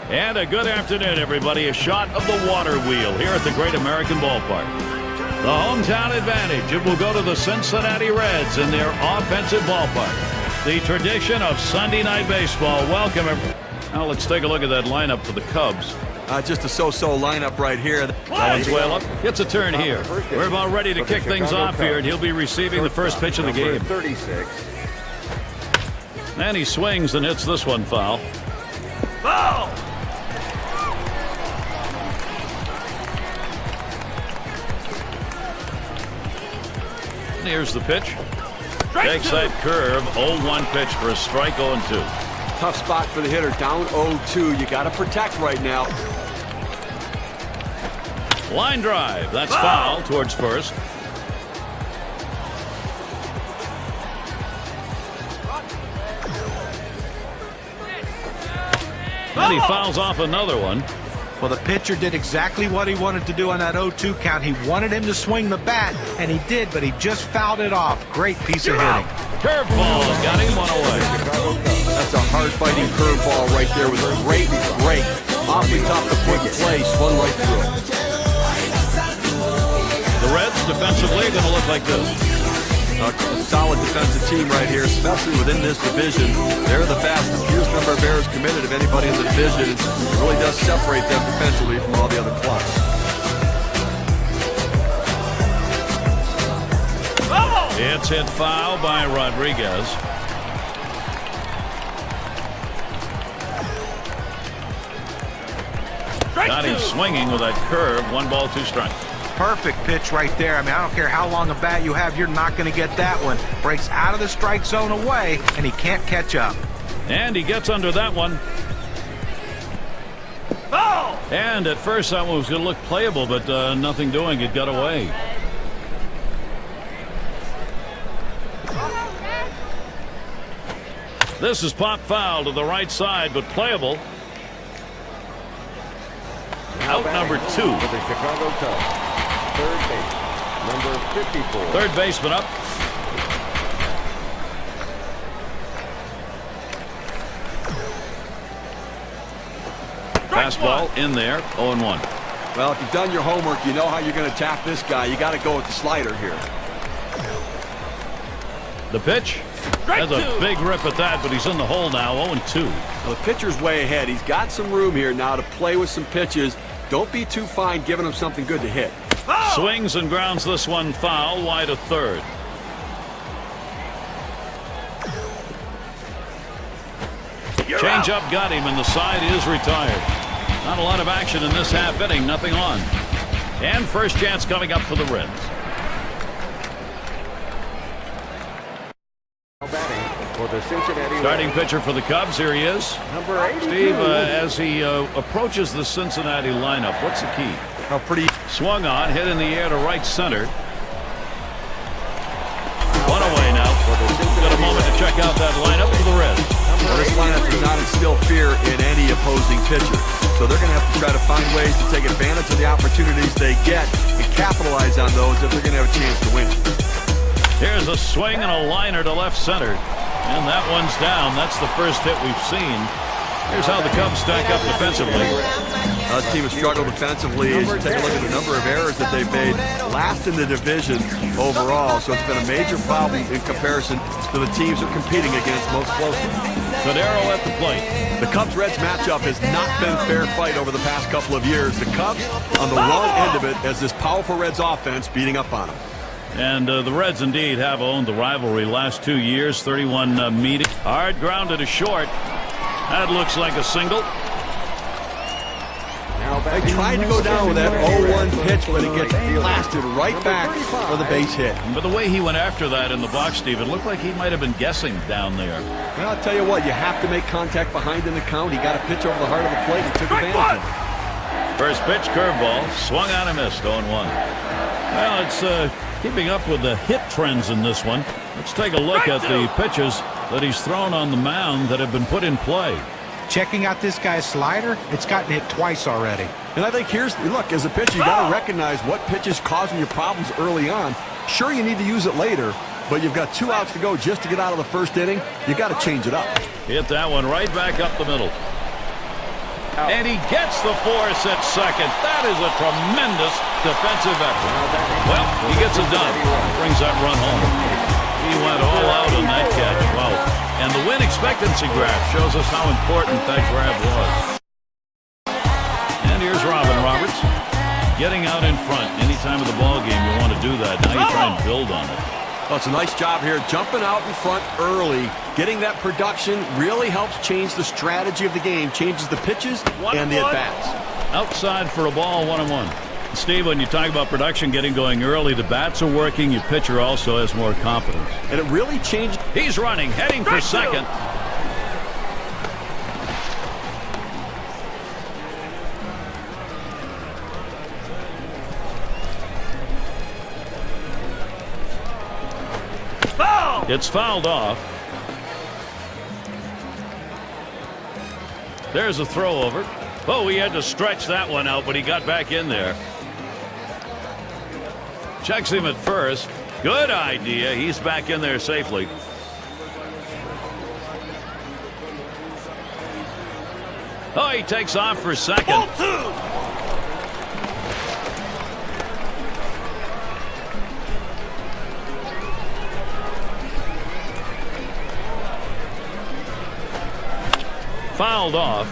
And a good afternoon, everybody. A shot of the water wheel here at the Great American Ballpark. The hometown advantage. It will go to the Cincinnati Reds in their offensive ballpark. The tradition of Sunday night baseball. Welcome, everyone. Now let's take a look at that lineup for the Cubs. Just a so-so lineup right here. Valenzuela gets a turn here. We're about ready to kick things off here, and he'll be receiving the first pitch of the game. 36. And he swings and hits this one foul. Foul! Here's the pitch. Takes that curve. 0-1 pitch for a strike. 0-2. Tough spot for the hitter. Down 0-2. You got to protect right now. Line drive. That's foul towards first. And he fouls off another one. Well, the pitcher did exactly what he wanted to do on that 0-2 count. He wanted him to swing the bat, and he did, but he just fouled it off. Great piece of hitting. Curveball got him one away. That's a hard-fighting curveball right there with a great break. Awfully tough to put in place. One right through it. The Reds defensively going to look like this. A solid defensive team right here, especially within this division. They're the fastest, fewest number of errors committed of anybody in the division. It really does separate them defensively from all the other clubs. It's hit foul by Rodriguez. Got him swinging with that curve. 1 ball, 2 strikes. Perfect pitch right there. I mean, I don't care how long a bat you have, you're not going to get that one. Breaks out of the strike zone away, and he can't catch up. And he gets under that one. Foul! And at first that one was going to look playable, but nothing doing. It got away. This is pop foul to the right side, but playable. Out number 2. For the Chicago Cubs. Third base, number 54. Third baseman up. Fastball in there. 0-1. Well, if you've done your homework, you know how you're going to attack this guy. You got to go with the slider here. The pitch. Has a big rip at that, but he's in the hole now. 0-2. Well, the pitcher's way ahead. He's got some room here now to play with some pitches. Don't be too fine giving him something good to hit. Swings and grounds this one foul wide of third. Change up got him, and the side is retired. Not a lot of action in this half inning. Nothing on. And first chance coming up for the Reds. For the Cincinnati Starting Reds. pitcher for the Cubs. Here he is. Number 82. Steve, as he approaches the Cincinnati lineup, what's the key? Pretty Swung on, hit in the air to right center. One away now. Got a moment to check out that lineup for the Reds. Well, this lineup does not instill fear in any opposing pitcher. So they're going to have to try to find ways to take advantage of the opportunities they get and capitalize on those if they're going to have a chance to win. Here's a swing and a liner to left center. And that one's down. That's the first hit we've seen. Here's how the Cubs stack up defensively. This team has struggled defensively as you take a look at the number of errors that they've made. Last in the division overall, so it's been a major problem in comparison to the teams they're competing against most closely. Cordero at the plate. The Cubs-Reds matchup has not been a fair fight over the past couple of years. The Cubs on the wrong end of it as this powerful Reds offense beating up on them. And the Reds indeed have owned the rivalry last 2 years. 31 meetings. Hard grounded to short. That looks like a single. They tried to go down with that 0-1 pitch, but it gets blasted right back for the base hit. But the way he went after that in the box, Steve, it looked like he might have been guessing down there. Well, I'll tell you what, you have to make contact behind in the count. He got a pitch over the heart of the plate and took advantage of it. First pitch, curveball. Swung on and missed. 0-1. Well, it's keeping up with the hit trends in this one. Let's take a look at the pitches that he's thrown on the mound that have been put in play. Checking out this guy's slider, it's gotten hit twice already. And I think look, as a pitcher, you got to recognize what pitch is causing your problems early on. Sure, you need to use it later, but you've got 2 outs to go just to get out of the first inning. You got to change it up. Hit that one right back up the middle. And he gets the force at second. That is a tremendous defensive effort. Well, he gets it done. Brings that run home. He went all out on that catch. Wow. And the win expectancy graph shows us how important that grab was. And here's Robin Roberts getting out in front. Anytime of the ball game you want to do that. Now you try and build on it. Well, it's a nice job here, jumping out in front early. Getting that production really helps change the strategy of the game, changes the pitches and the at-bats. Outside for a ball, 1-1. Steve, when you talk about production getting going early, the bats are working, your pitcher also has more confidence. And it really changed. He's running, heading for second. It's fouled off. There's a throw over. Oh, he had to stretch that one out, but he got back in there. Checks him at first. Good idea. He's back in there safely. Oh, he takes off for second. Fouled off.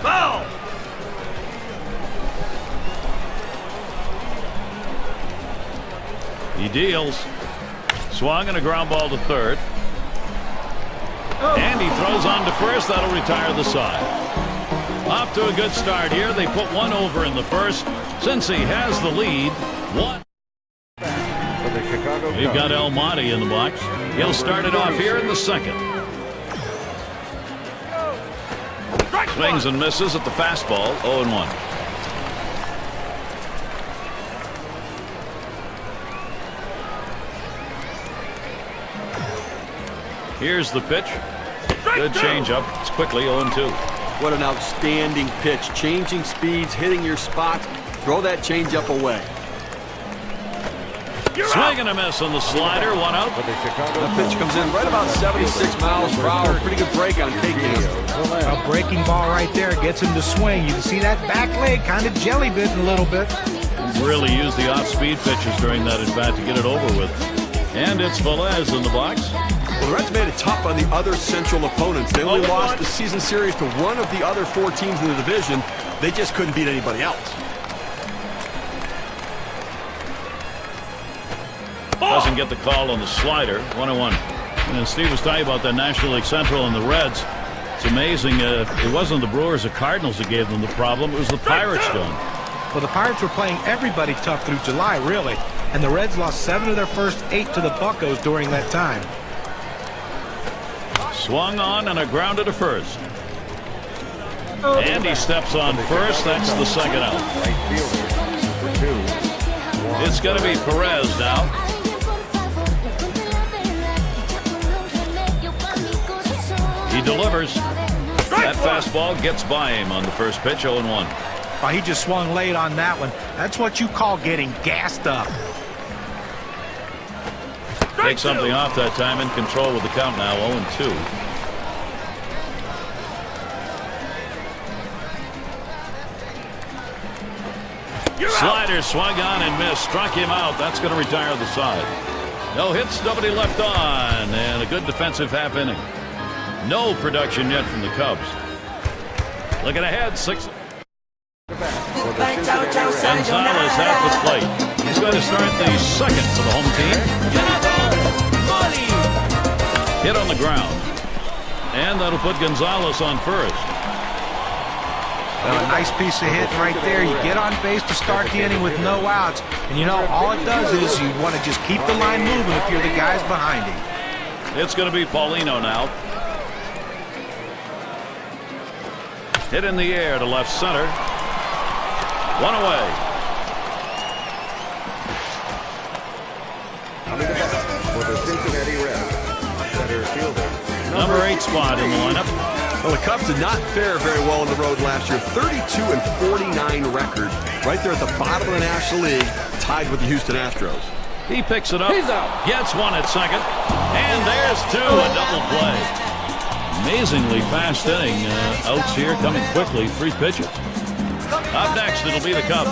Foul! He deals. Swung and a ground ball to third. And he throws on to first. That'll retire the side. Off to a good start here. They put one over in the first. Since he has the lead, one. We've got El Monte in the box. He'll start it off here in the second. Swings and misses at the fastball. 0-1. Here's the pitch. Good changeup. It's quickly 0-2. What an outstanding pitch. Changing speeds, hitting your spots. Throw that changeup away. Swing and a miss on the slider. 1 out. The pitch comes in right about 76 miles per hour. Pretty good break on taking it. A breaking ball right there gets him to swing. You can see that back leg kind of jelly bitten a little bit. Really used the off-speed pitches during that at-bat to get it over with. And it's Velez in the box. Well, the Reds made it tough on the other Central opponents. They only lost the season series to one of the other 4 teams in the division. They just couldn't beat anybody else. Doesn't get the call on the slider. 1-1. And Steve was talking about the National League Central and the Reds. It's amazing. It wasn't the Brewers or Cardinals that gave them the problem. It was the Pirates doing. Well, the Pirates were playing everybody tough through July, really. And the Reds lost 7 of their first 8 to the Buccos during that time. Swung on and a grounder to first. And he steps on first. That's the second out. It's going to be Perez now. He delivers. That fastball gets by him on the first pitch. 0-1. Well, he just swung late on that one. That's what you call getting gassed up. Take something off that time. In control with the count now. 0-2. Slider swung on and missed. Struck him out. That's going to retire the side. No hits, nobody left on, and a good defensive half inning. No production yet from the Cubs. Looking ahead, 6. Gonzalez at the plate. He's going to start the second for the home team. Hit on the ground. And that'll put Gonzalez on first. A nice piece of hitting right there. You get on base to start the inning with no outs. And you know, all it does is you want to just keep the line moving if you're the guys behind him. It's going to be Paulino now. Hit in the air to left center. 1 away. For the Cincinnati Reds, center fielder. Number 8 spot in the lineup. Well, the Cubs did not fare very well on the road last year. 32-49 record. Right there at the bottom of the National League, tied with the Houston Astros. He picks it up. Gets one at second. And there's 2. A double play. Amazingly fast inning. Outs here coming quickly. 3 pitches. Up next, it'll be the Cubs.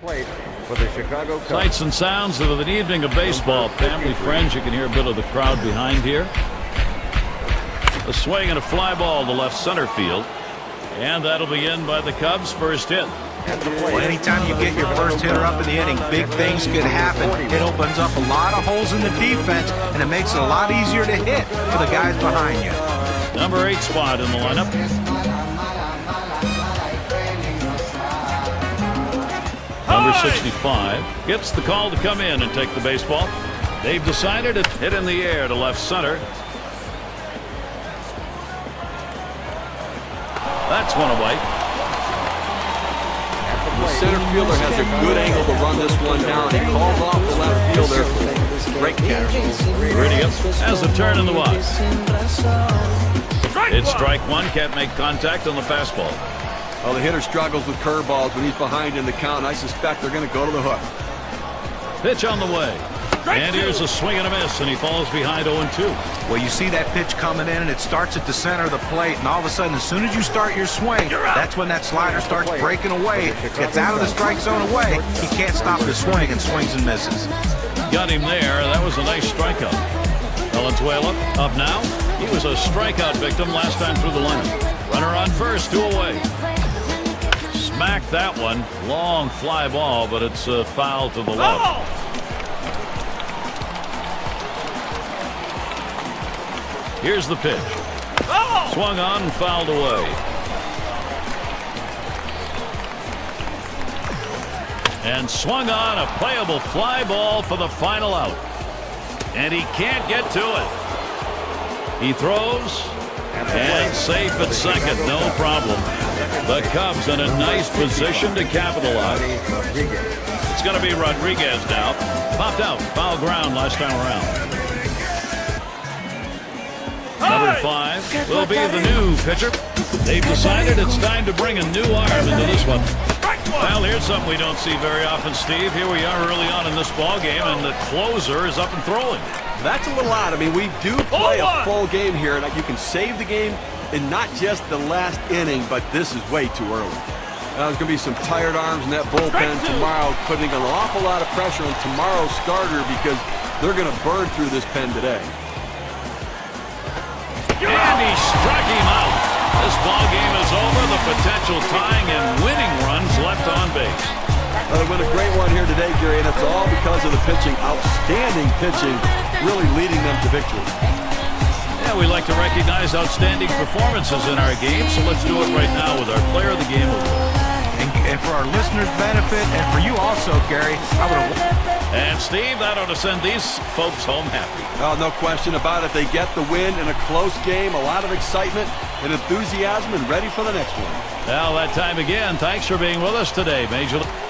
Plate for the Chicago Cubs. Sights and sounds of an evening of baseball. Family, friends, you can hear a bit of the crowd behind here. A swing and a fly ball to left center field. And that'll be in by the Cubs' first hit. Well, anytime you get your first hitter up in the inning, big things could happen. It opens up a lot of holes in the defense, and it makes it a lot easier to hit for the guys behind you. Number 8 spot in the lineup. Number 65 gets the call to come in and take the baseball. They've decided to hit in the air to left center. That's one away. The center fielder has a good angle to run this one down. He calls off the left fielder. Great catch. Iridium has the turn in the box. It's strike 1. Can't make contact on the fastball. Well, the hitter struggles with curveballs when he's behind in the count. I suspect they're going to go to the hook. Pitch on the way. And here's a swing and a miss, and he falls behind 0-2. Well, you see that pitch coming in, and it starts at the center of the plate, and all of a sudden, as soon as you start your swing, that's when that slider starts breaking away, gets out of the strike zone away. He can't stop his swing and swings and misses. Got him there. That was a nice strikeout. Valenzuela up now. He was a strikeout victim last time through the lineup. Runner on first, 2 away. Smacked that one. Long fly ball, but it's foul to the left. Here's the pitch. Swung on and fouled away. And swung on, a playable fly ball for the final out. And he can't get to it. He throws and safe at second, no problem. The Cubs in a nice position to capitalize. It's going to be Rodriguez now. Popped out, foul ground last time around. Number 5 will be the new pitcher. They've decided it's time to bring a new arm into this one. Well, here's something we don't see very often, Steve. Here we are early on in this ball game, and the closer is up and throwing. That's a little odd. I mean, we do play a full game here, and you can save the game in not just the last inning, but this is way too early. There's going to be some tired arms in that bullpen tomorrow, putting an awful lot of pressure on tomorrow's starter because they're going to burn through this pen today. And he struck him out. This ball game is over. The potential tying and winning runs left on base. They win a great one here today, Gary, and it's all because of the pitching. Outstanding pitching, really leading them to victory. Yeah, we like to recognize outstanding performances in our game, so let's do it right now with our Player of the Game award. And for our listeners' benefit, and for you also, Gary, I would have... And Steve, that ought to send these folks home happy. Oh, no question about it. They get the win in a close game, a lot of excitement and enthusiasm, and ready for the next one. Well, that time again. Thanks for being with us today, Major League.